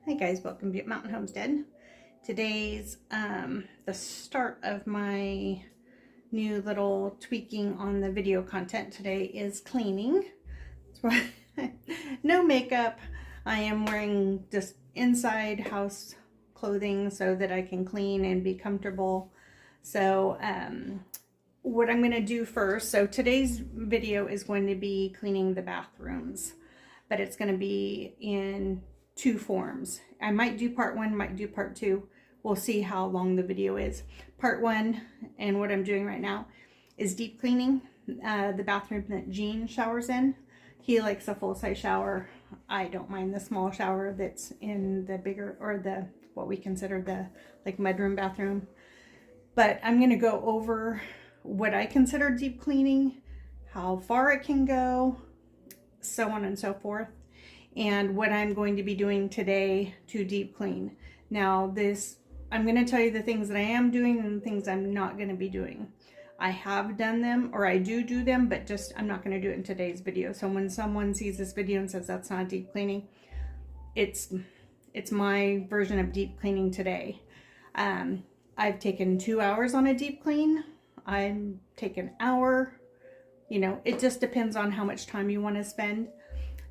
Hey guys, welcome to Butte Mountain Homestead. Today's the start of my new little tweaking on the video content. Today is cleaning. No makeup. I am wearing just inside house clothing so that I can clean and be comfortable. So what I'm going to do first, so today's video is going to be cleaning the bathrooms, but it's going to be in two forms. I might do part one, might do part two. We'll see how long the video is. Part one, and what I'm doing right now, is deep cleaning the bathroom that Gene showers in. He likes a full-size shower. I don't mind the small shower that's in the bigger, or the what we consider the like mudroom bathroom. But I'm going to go over what I consider deep cleaning, how far it can go, so on and so forth, and what I'm going to be doing today to deep clean. Now I'm going to tell you the things that I am doing and the things I'm not going to be doing. I have done them, or I do them, but just I'm not going to do it in today's video. So when someone sees this video and says that's not deep cleaning, it's my version of deep cleaning today. I've taken 2 hours on a deep clean. I'm taking an hour. You know, it just depends on how much time you want to spend.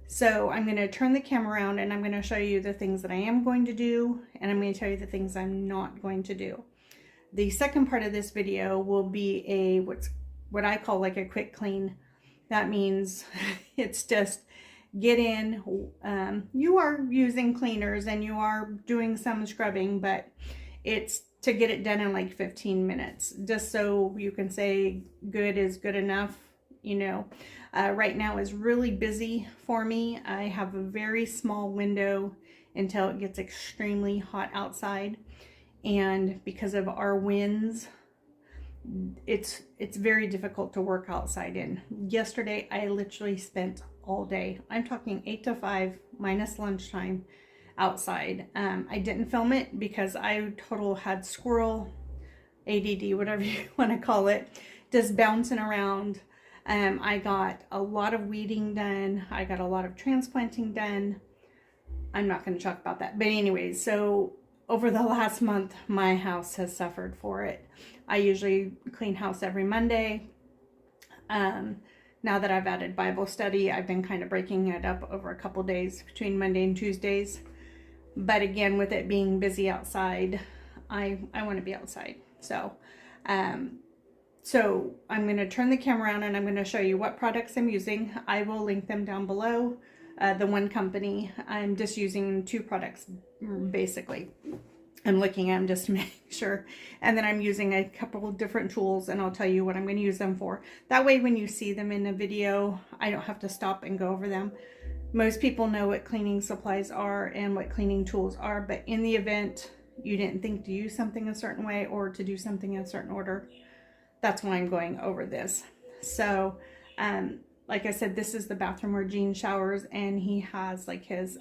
So I'm going to turn the camera around and I'm going to show you the things that I am going to do, and I'm going to tell you the things I'm not going to do. The second part of this video will be what I call like a quick clean. That means it's just get in. You are using cleaners and you are doing some scrubbing, but it's to get it done in like 15 minutes, just so you can say good is good enough. You know, right now is really busy for me. I have a very small window until it gets extremely hot outside, and because of our winds, it's very difficult to work outside in. Yesterday I literally spent all day, I'm talking 8 to 5 minus lunchtime, outside. I didn't film it because I had squirrel ADD, whatever you want to call it, just bouncing around. I got a lot of weeding done. I got a lot of transplanting done. I'm not going to talk about that. But anyways, so over the last month, my house has suffered for it. I usually clean house every Monday. Now that I've added Bible study, I've been kind of breaking it up over a couple days between Monday and Tuesdays. But again, with it being busy outside, I want to be outside. So I'm going to turn the camera around and I'm going to show you what products I'm using. I will link them down below. The one company, I'm just using 2 products basically. I'm looking at them just to make sure. And then I'm using a couple of different tools, and I'll tell you what I'm going to use them for. That way when you see them in the video, I don't have to stop and go over them. Most people know what cleaning supplies are and what cleaning tools are, but in the event you didn't think to use something a certain way or to do something in a certain order, that's why I'm going over this. So, like I said, this is the bathroom where Gene showers, and he has like his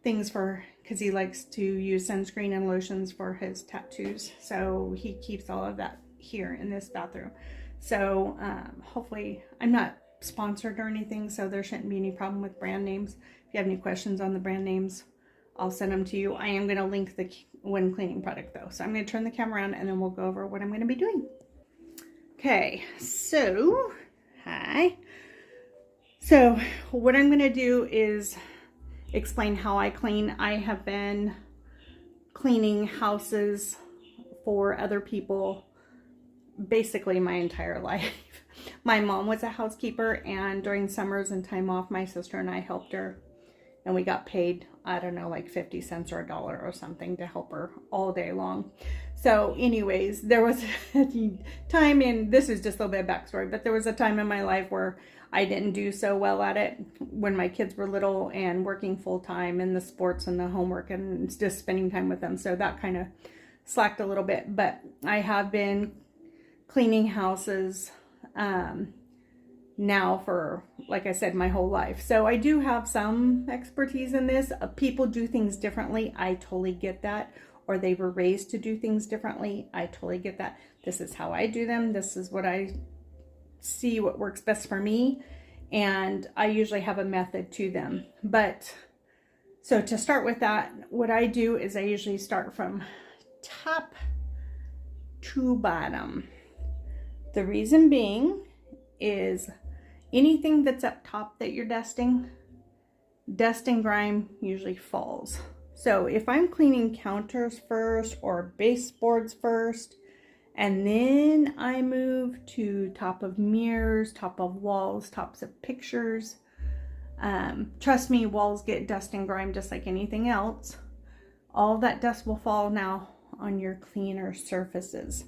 things for, because he likes to use sunscreen and lotions for his tattoos. So he keeps all of that here in this bathroom. So hopefully, I'm not sponsored or anything, so there shouldn't be any problem with brand names. If you have any questions on the brand names, I'll send them to you. I am going to link the one cleaning product though. So I'm going to turn the camera on and then we'll go over what I'm going to be doing. Okay, so hi. So what I'm going to do is explain how I clean. I have been cleaning houses for other people basically my entire life. My mom was a housekeeper, and during summers and time off, my sister and I helped her, and we got paid, I don't know, like 50 cents or $1 or something to help her all day long. So anyways, there was a time this is just a little bit of backstory, but there was a time in my life where I didn't do so well at it when my kids were little and working full time in the sports and the homework and just spending time with them. So that kind of slacked a little bit, but I have been cleaning houses now for, like I said, my whole life. So I do have some expertise in this. People do things differently. I totally get that. Or they were raised to do things differently. I totally get that. This is how I do them. This is what I see what works best for me. And I usually have a method to them. But So to start with that, what I do is I usually start from top to bottom. The reason being is anything that's up top that you're dusting, dust and grime usually falls. So if I'm cleaning counters first or baseboards first, and then I move to top of mirrors, top of walls, tops of pictures, trust me, walls get dust and grime just like anything else. All that dust will fall now on your cleaner surfaces.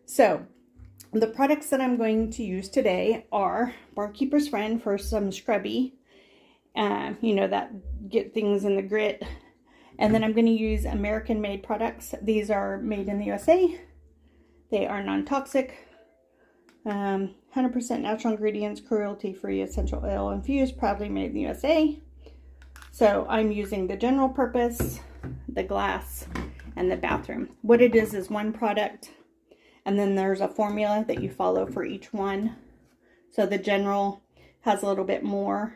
So the products that I'm going to use today are Barkeeper's Friend for some scrubby, you know, that get things in the grit. And then I'm going to use American made products. These are made in the USA. They are non-toxic, 100% natural ingredients, cruelty-free, essential oil infused, proudly made in the USA. So I'm using the general purpose, the glass, and the bathroom. What it is one product, and then there's a formula that you follow for each one. So the general has a little bit more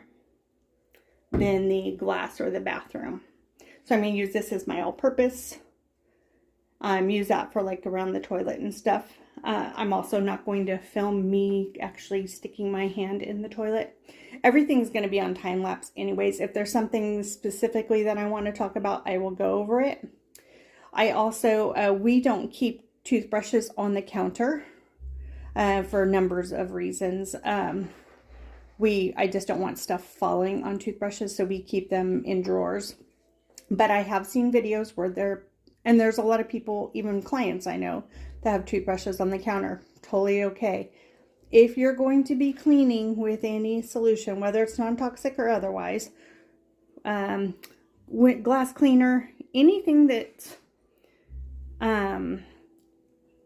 than the glass or the bathroom. So I'm going to use this as my all-purpose. Use that for like around the toilet and stuff. I'm also not going to film me actually sticking my hand in the toilet. Everything's going to be on time lapse anyways. If there's something specifically that I want to talk about, I will go over it. I also, we don't keep toothbrushes on the counter for numbers of reasons. I just don't want stuff falling on toothbrushes, so we keep them in drawers. But I have seen videos where and there's a lot of people, even clients I know, that have toothbrushes on the counter. Totally okay. If you're going to be cleaning with any solution, whether it's non-toxic or otherwise, glass cleaner, anything that,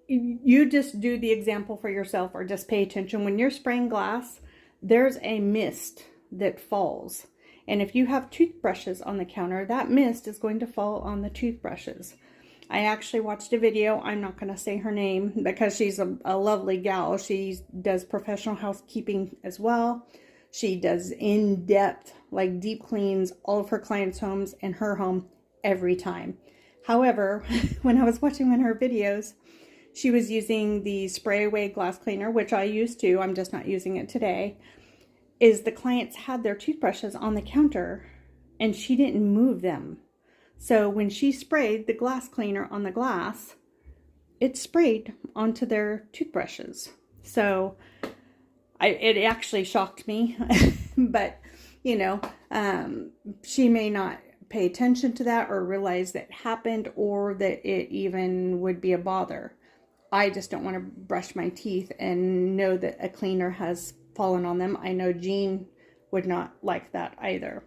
you just do the example for yourself or just pay attention. When you're spraying glass, there's a mist that falls. And if you have toothbrushes on the counter, that mist is going to fall on the toothbrushes. I actually watched a video. I'm not going to say her name because she's a lovely gal. She does professional housekeeping as well. She does in-depth, like deep cleans, all of her clients' homes and her home every time. However, when I was watching one of her videos, she was using the spray away glass cleaner, which I used to. I'm just not using it today. Is the clients had their toothbrushes on the counter and she didn't move them. So when she sprayed the glass cleaner on the glass, it sprayed onto their toothbrushes. So it actually shocked me, but you know, she may not pay attention to that or realize that happened or that it even would be a bother. I just don't want to brush my teeth and know that a cleaner has fallen on them. I know Jean would not like that either.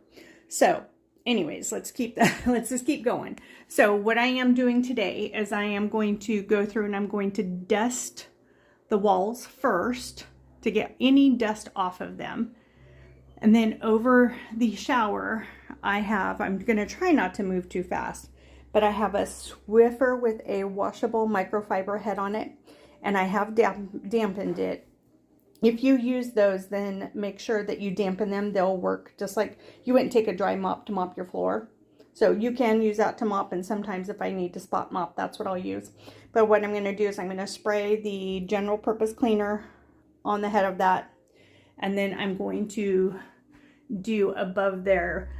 So anyways, let's just keep going. So what I am doing today is I am going to go through and I'm going to dust the walls first to get any dust off of them. And then over the shower, I'm going to try not to move too fast, but I have a Swiffer with a washable microfiber head on it, and I have dampened it. If you use those, then make sure that you dampen them. They'll work just like you wouldn't take a dry mop to mop your floor. So you can use that to mop, and sometimes if I need to spot mop, that's what I'll use. But what I'm going to do is I'm going to spray the general purpose cleaner on the head of that, and then I'm going to do above there.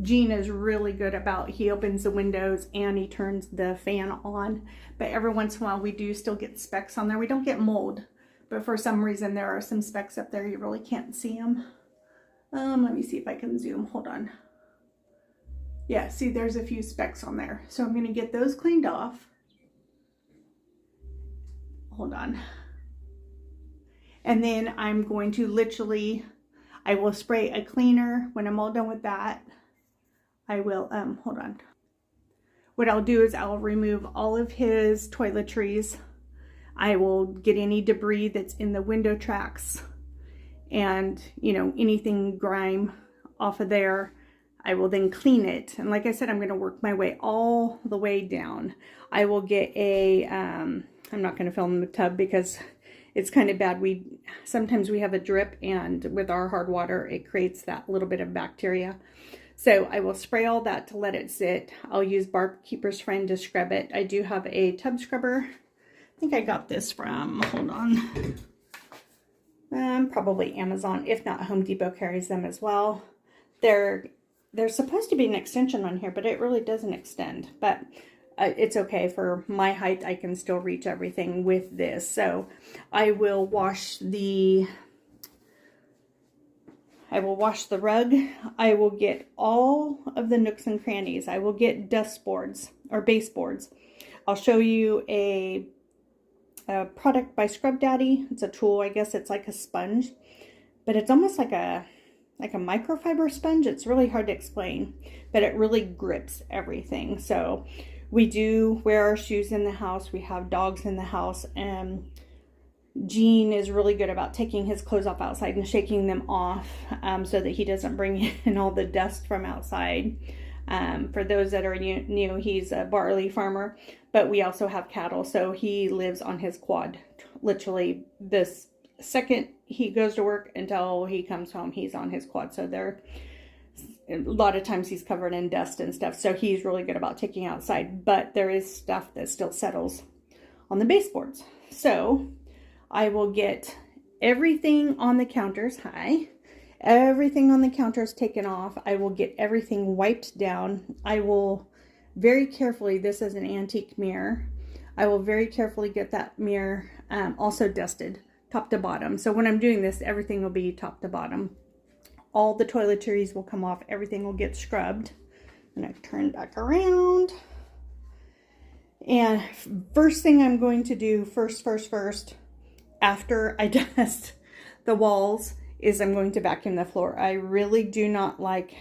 Gene is really good about, he opens the windows and he turns the fan on, but every once in a while we do still get specks on there. We don't get mold, but for some reason there are some specks up there. You really can't see them. Let me see if I can zoom. Hold on. Yeah, see, there's a few specks on there. So I'm going to get those cleaned off. Hold on. And then I'm going to literally, I will spray a cleaner. When I'm all done with that, I will, hold on. What I'll do is I'll remove all of his toiletries. I will get any debris that's in the window tracks and, you know, anything grime off of there. I will then clean it. And like I said, I'm going to work my way all the way down. I will get a, I'm not going to film the tub because it's kind of bad. Sometimes we have a drip, and with our hard water, it creates that little bit of bacteria. So I will spray all that to let it sit. I'll use Barkeeper's Friend to scrub it. I do have a tub scrubber. I think I got this from, hold on, probably Amazon. If not, Home Depot carries them as well. There's supposed to be an extension on here, but it really doesn't extend. But it's okay for my height. I can still reach everything with this. So I will wash the rug. I will get all of the nooks and crannies. I will get dust boards or baseboards. I'll show you a product by Scrub Daddy. It's a tool. I guess it's like a sponge, but it's almost like a microfiber sponge. It's really hard to explain, but it really grips everything. So we do wear our shoes in the house. We have dogs in the house, and Gene is really good about taking his clothes off outside and shaking them off so that he doesn't bring in all the dust from outside. For those that are new, he's a barley farmer, but we also have cattle, so he lives on his quad. Literally, this second he goes to work until he comes home, he's on his quad. So a lot of times he's covered in dust and stuff, so he's really good about taking outside, but there is stuff that still settles on the baseboards. So I will get everything on the counters, everything on the counters taken off. I will get everything wiped down. I will very carefully, this is an antique mirror, I will very carefully get that mirror also dusted top to bottom. So when I'm doing this, everything will be top to bottom. All the toiletries will come off. Everything will get scrubbed. And I turn back around. And first thing I'm going to do, first, after I dust the walls, is I'm going to vacuum the floor. I really do not like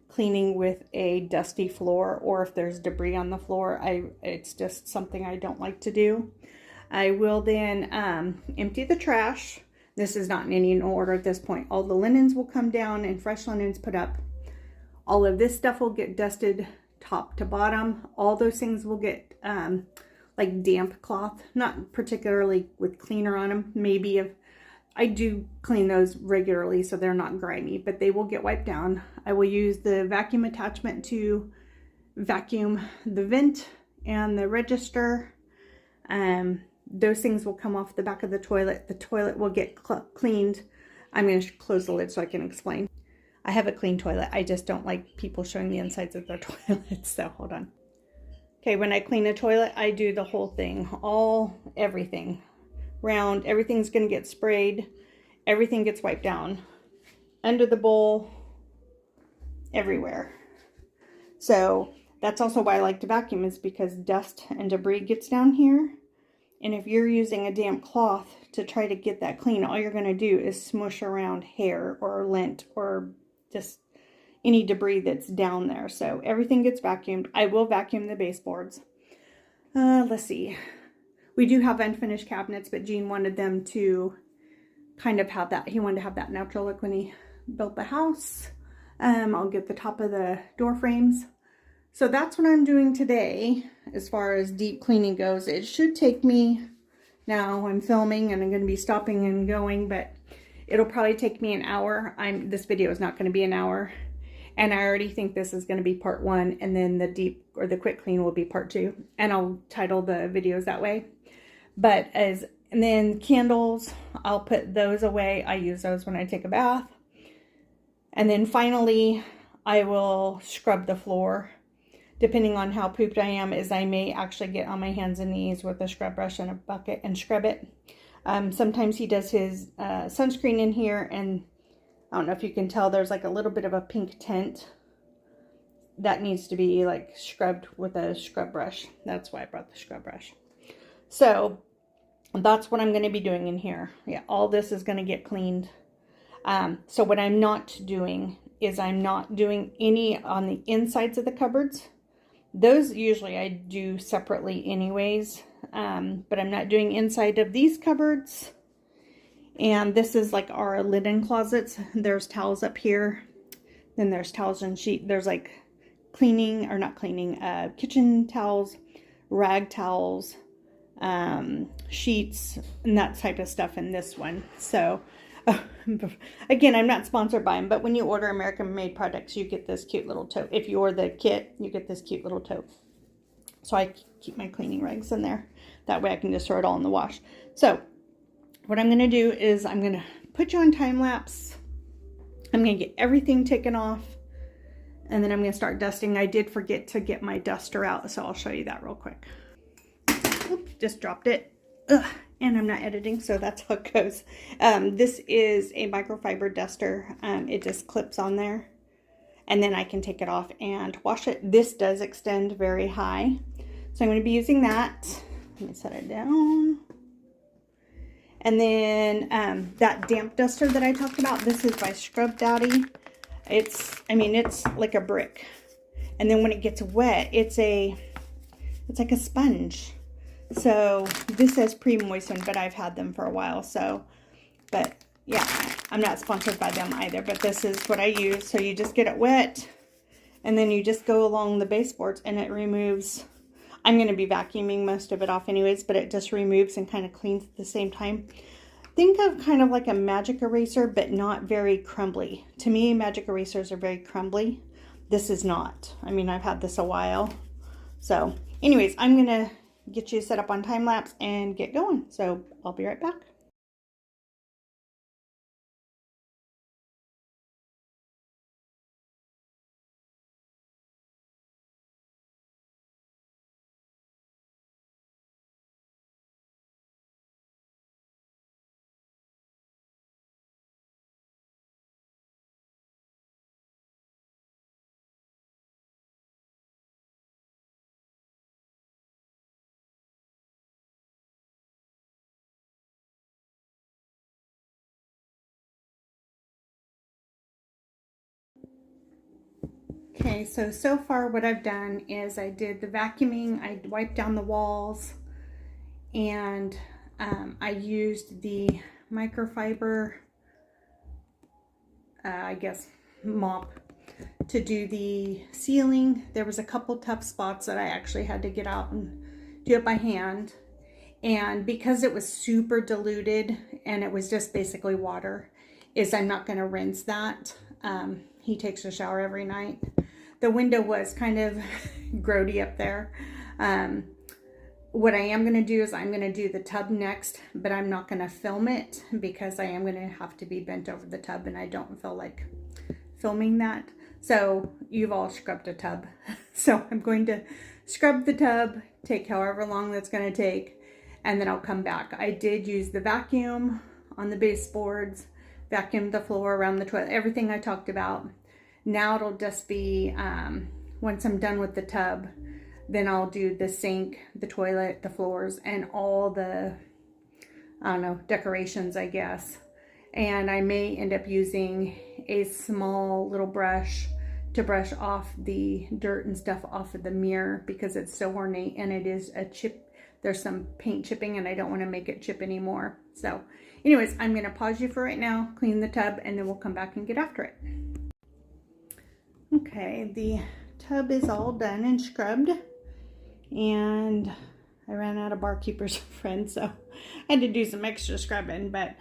cleaning with a dusty floor, or if there's debris on the floor. It's just something I don't like to do. I will then empty the trash. This is not in any order at this point. All the linens will come down and fresh linens put up. All of this stuff will get dusted top to bottom. All those things will get like damp cloth, not particularly with cleaner on them. Maybe if I do clean those regularly so they're not grimy, but they will get wiped down. I will use the vacuum attachment to vacuum the vent and the register. Those things will come off the back of the toilet. The toilet will get cleaned. I'm going to close the lid so I can explain. I have a clean toilet. I just don't like people showing the insides of their toilets. So hold on. Okay, when I clean a toilet, I do the whole thing. Everything. Round. Everything's going to get sprayed. Everything gets wiped down. Under the bowl. Everywhere. So that's also why I like to vacuum, is because dust and debris gets down here. And if you're using a damp cloth to try to get that clean, all you're going to do is smush around hair or lint or just any debris that's down there. So everything gets vacuumed. I will vacuum the baseboards. Let's see. We do have unfinished cabinets, but Gene wanted them to kind of have that. He wanted to have that natural look when he built the house. I'll get the top of the door frames. So that's what I'm doing today as far as deep cleaning goes. It should take me, now I'm filming and I'm going to be stopping and going, but it'll probably take me an hour. This video is not going to be an hour. And I already think this is going to be part 1, and then the deep or the quick clean will be part 2. And I'll title the videos that way. And then candles, I'll put those away. I use those when I take a bath. And then finally, I will scrub the floor. Depending on how pooped I am, I may actually get on my hands and knees with a scrub brush and a bucket and scrub it. Sometimes he does his sunscreen in here, and I don't know if you can tell, there's like a little bit of a pink tint that needs to be like scrubbed with a scrub brush. That's why I brought the scrub brush. So that's what I'm going to be doing in here. Yeah, all this is going to get cleaned. So what I'm not doing is I'm not doing any on the insides of the cupboards. Those usually I do separately anyways, but I'm not doing inside of these cupboards. And this is like our linen closets. There's towels up here. Then there's towels and sheet. There's like cleaning, or not cleaning, kitchen towels, rag towels, sheets, and that type of stuff in this one. So Again, I'm not sponsored by them, but when you order American made products, you get this cute little tote. If you order the kit, you get this cute little tote. So I keep my cleaning rags in there. That way I can just throw it all in the wash. So what I'm going to do is I'm going to put you on time lapse. I'm going to get everything taken off. And then I'm going to start dusting. I did forget to get my duster out, so I'll show you that real quick. Oops, just dropped it. Ugh, and I'm not editing, so that's how it goes. This is a microfiber duster. It just clips on there. And then I can take it off and wash it. This does extend very high. So I'm going to be using that. Let me set it down. And then that damp duster that I talked about, this is by Scrub Daddy. It's like a brick. And then when it gets wet, it's like a sponge. So this says pre-moistened, but I've had them for a while. So, but yeah, I'm not sponsored by them either, but this is what I use. So you just get it wet and then you just go along the baseboards and it removes. I'm going to be vacuuming most of it off anyways, but it just removes and kind of cleans at the same time. Think of kind of like a magic eraser, but not very crumbly. To me, magic erasers are very crumbly. This is not. I mean, I've had this a while. So anyways, I'm going to get you set up on time lapse and get going. So I'll be right back. Okay, so far what I've done is I did the vacuuming, I wiped down the walls, and I used the microfiber, I guess, mop to do the ceiling. There was a couple tough spots that I actually had to get out and do it by hand. And because it was super diluted and it was just basically water, I'm not going to rinse that. He takes a shower every night. The window was kind of grody up there. What I am going to do is I'm going to do the tub next, but I'm not going to film it because I am going to have to be bent over the tub and I don't feel like filming that. So you've all scrubbed a tub. So I'm going to scrub the tub, take however long that's going to take, and then I'll come back. I did use the vacuum on the baseboards, vacuum the floor around the toilet, everything I talked about. Now it'll just be, once I'm done with the tub, then I'll do the sink, the toilet, the floors, and all the, I don't know, decorations, I guess. And I may end up using a small little brush to brush off the dirt and stuff off of the mirror because it's so ornate and it is a chip. There's some paint chipping and I don't want to make it chip anymore. So anyways, I'm going to pause you for right now, clean the tub, and then we'll come back and get after it. Okay, the tub is all done and scrubbed, and I ran out of Barkeeper's Friend, so I had to do some extra scrubbing. But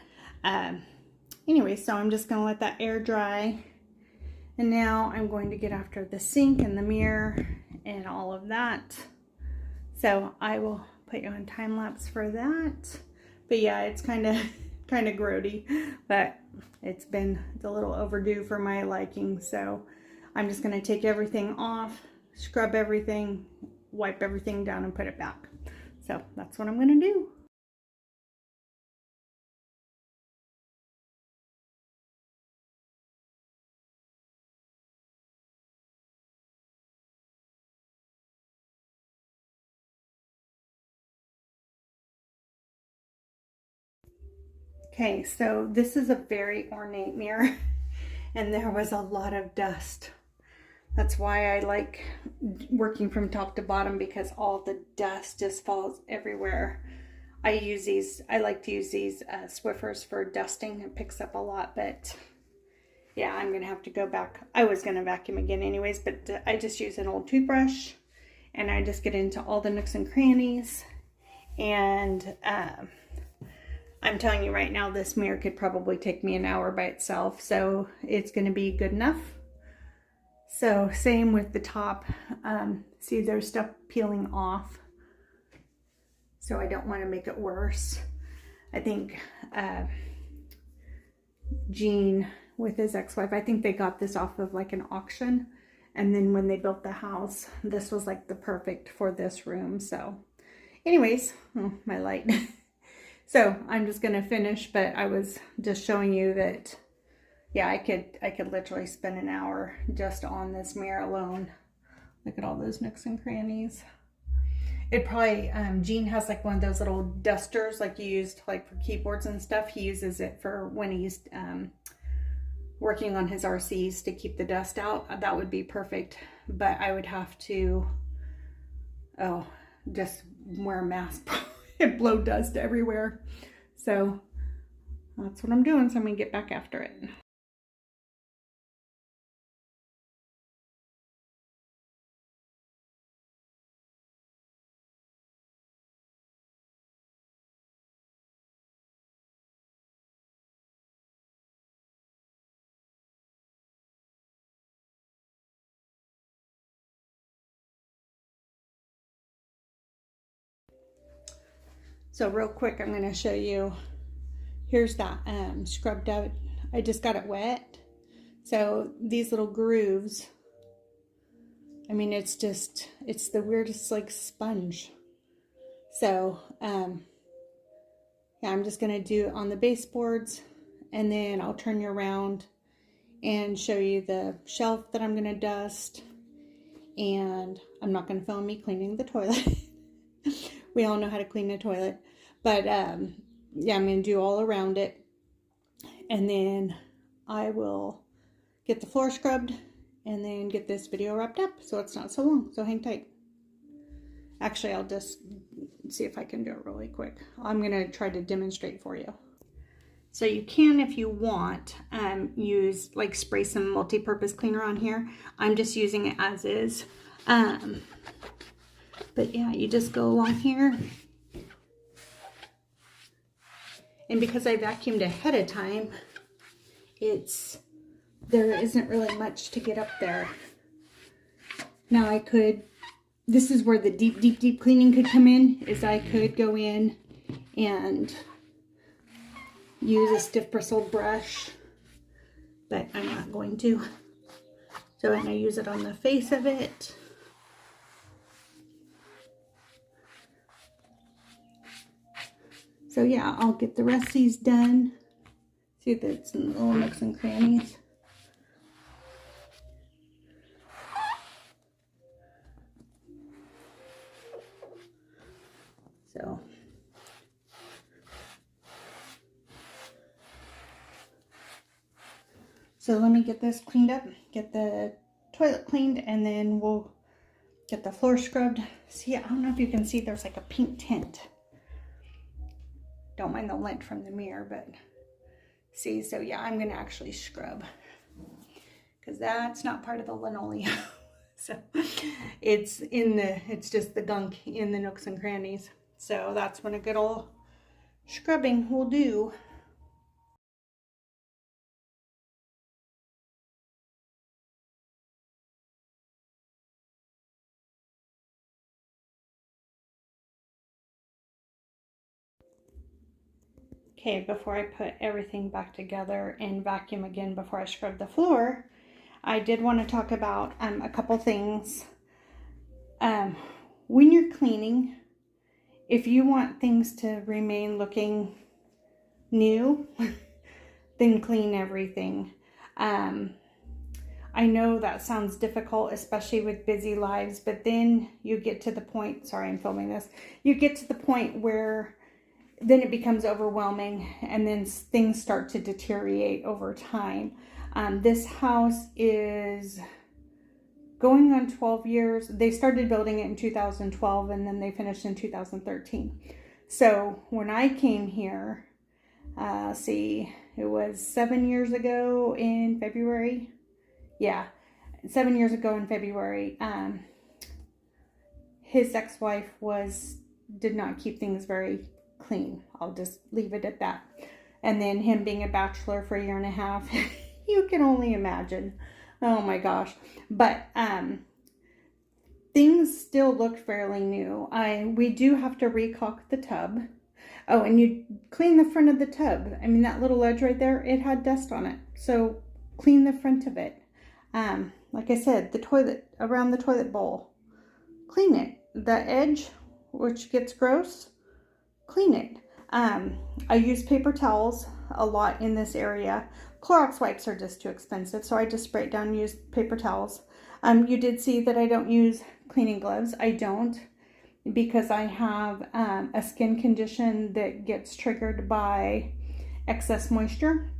anyway, so I'm just going to let that air dry, and now I'm going to get after the sink and the mirror and all of that. So I will put you on time lapse for that. But yeah, it's kind of grody, but it's a little overdue for my liking. So I'm just going to take everything off, scrub everything, wipe everything down, and put it back. So that's what I'm going to do. Okay, so this is a very ornate mirror, and there was a lot of dust. That's why I like working from top to bottom, because all the dust just falls everywhere. I like to use these Swiffers for dusting. It picks up a lot, but yeah, I'm going to have to go back. I was going to vacuum again anyways, but I just use an old toothbrush and I just get into all the nooks and crannies, and I'm telling you right now, this mirror could probably take me an hour by itself, so it's going to be good enough. So same with the top. See, there's stuff peeling off, so I don't want to make it worse. I think Gene with his ex-wife, I think they got this off of like an auction, and then when they built the house, this was like the perfect for this room. So anyways, oh, my light. So I'm just gonna finish, but I was just showing you that, yeah, I could literally spend an hour just on this mirror alone. Look at all those nooks and crannies. It probably, Gene has like one of those little dusters like you used like for keyboards and stuff. He uses it for when he's working on his RCs to keep the dust out. That would be perfect, but I would have to, just wear a mask and blow dust everywhere. So that's what I'm doing. So I'm gonna get back after it. So real quick, I'm gonna show you, here's that scrubbed out. I just got it wet. So these little grooves, I mean, it's the weirdest like sponge. So yeah, I'm just gonna do it on the baseboards, and then I'll turn you around and show you the shelf that I'm gonna dust. And I'm not gonna film me cleaning the toilet. We all know how to clean a toilet, but yeah, I'm gonna do all around it, and then I will get the floor scrubbed and then get this video wrapped up so it's not so long. So hang tight. Actually, I'll just see if I can do it really quick. I'm gonna try to demonstrate for you. So you can, if you want, use like spray some multi-purpose cleaner on here. I'm just using it as is. But yeah, you just go along here. And because I vacuumed ahead of time, there isn't really much to get up there. Now I could, this is where the deep cleaning could come in, is I could go in and use a stiff bristled brush, but I'm not going to. So I'm gonna use it on the face of it. So yeah, I'll get the rest of these done. See that it's in little nooks and crannies. So let me get this cleaned up, get the toilet cleaned, and then we'll get the floor scrubbed. See, I don't know if you can see, there's like a pink tint. Don't mind the lint from the mirror, but see, so yeah, I'm gonna actually scrub because that's not part of the linoleum. So it's just the gunk in the nooks and crannies. So that's when a good old scrubbing will do. Okay, before I put everything back together and vacuum again before I scrub the floor, I did want to talk about a couple things. When you're cleaning, if you want things to remain looking new, then clean everything. I know that sounds difficult, especially with busy lives, but then you get to the point, sorry, I'm filming this, you get to the point where then it becomes overwhelming, and then things start to deteriorate over time. This house is going on 12 years. They started building it in 2012, and then they finished in 2013. So when I came here, see, it was 7 years ago in February. Yeah, 7 years ago in February. His ex-wife did not keep things very clean. I'll just leave it at that. And then him being a bachelor for a year and a half, you can only imagine. Oh my gosh. But things still look fairly new. We do have to recaulk the tub. Oh, and you clean the front of the tub. I mean, that little ledge right there, it had dust on it. So clean the front of it. Like I said, the toilet, around the toilet bowl, clean it. The edge, which gets gross, clean it. I use paper towels a lot in this area. Clorox wipes are just too expensive, so I just spray it down and use paper towels. You did see that I don't use cleaning gloves. I don't, because I have a skin condition that gets triggered by excess moisture.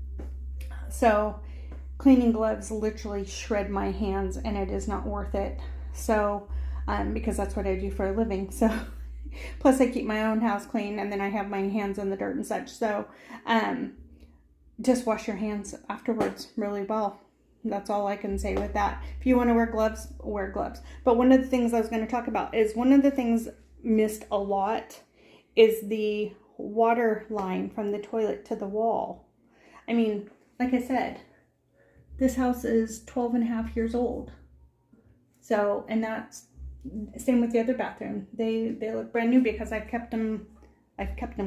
So cleaning gloves literally shred my hands, and it is not worth it. So because that's what I do for a living. So plus I keep my own house clean, and then I have my hands in the dirt and such. So just wash your hands afterwards really well. That's all I can say with that. If you want to wear gloves, wear gloves. But one of the things I was going to talk about is one of the things missed a lot is the water line from the toilet to the wall. I mean, like I said, this house is 12 and a half years old. So, and that's same with the other bathroom. They look brand new because I've kept them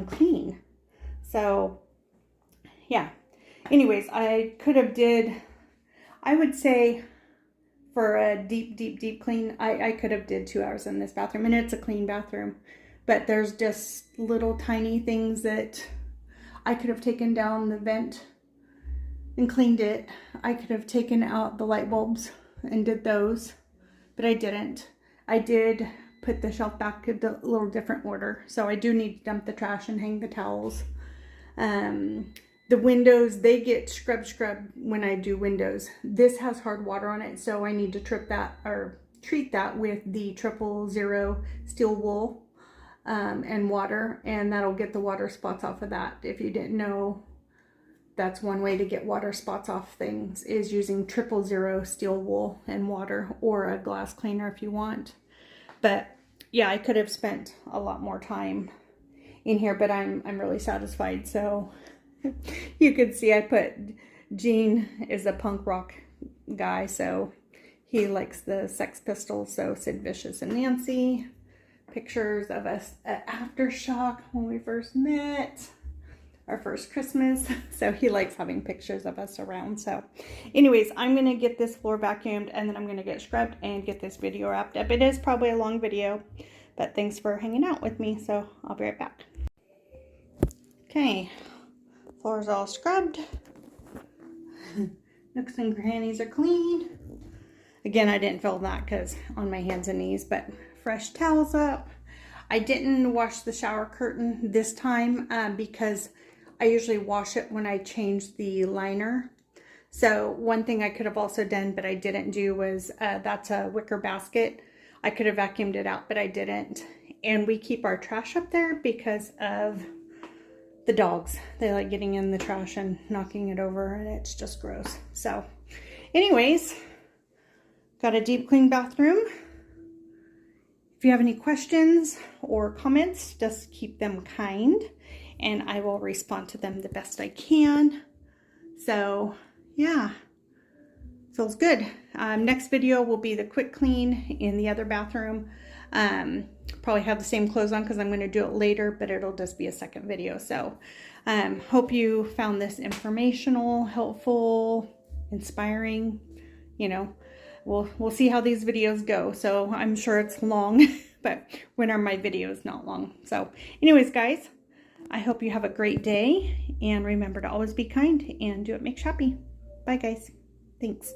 clean. So, yeah. Anyways, I could have I would say for a deep clean, I could have did 2 hours in this bathroom, and it's a clean bathroom. But there's just little tiny things that I could have taken down the vent and cleaned it. I could have taken out the light bulbs and did those, but I didn't. I did put the shelf back in a little different order. So I do need to dump the trash and hang the towels. The windows, they get scrubbed when I do windows. This has hard water on it, so I need to treat that with the 000 steel wool and water, and that'll get the water spots off of that. If you didn't know, that's one way to get water spots off things, is using 000 steel wool and water, or a glass cleaner if you want. But yeah, I could have spent a lot more time in here, but I'm really satisfied. So you can see I put Gene is a punk rock guy, so he likes the Sex Pistols. So Sid Vicious and Nancy. Pictures of us at Aftershock when we first met. Our first Christmas. So he likes having pictures of us around. So anyways, I'm going to get this floor vacuumed, and then I'm going to get scrubbed and get this video wrapped up. It is probably a long video, but thanks for hanging out with me. So I'll be right back. Okay. Floor's all scrubbed. Nooks and crannies are clean. Again, I didn't film that because on my hands and knees, but fresh towels up. I didn't wash the shower curtain this time because I usually wash it when I change the liner. So one thing I could have also done, but I didn't do, was that's a wicker basket. I could have vacuumed it out, but I didn't. And we keep our trash up there because of the dogs. They like getting in the trash and knocking it over, and it's just gross. So anyways, got a deep clean bathroom. If you have any questions or comments, just keep them kind, and I will respond to them the best I can. So yeah, feels good. Next video will be the quick clean in the other bathroom. Probably have the same clothes on because I'm going to do it later, but it'll just be a second video. So hope you found this informational, helpful, inspiring. You know, we'll see how these videos go. So I'm sure it's long, but when are my videos not long? So anyways, guys, I hope you have a great day, and remember to always be kind and do what makes you happy. Bye, guys. Thanks.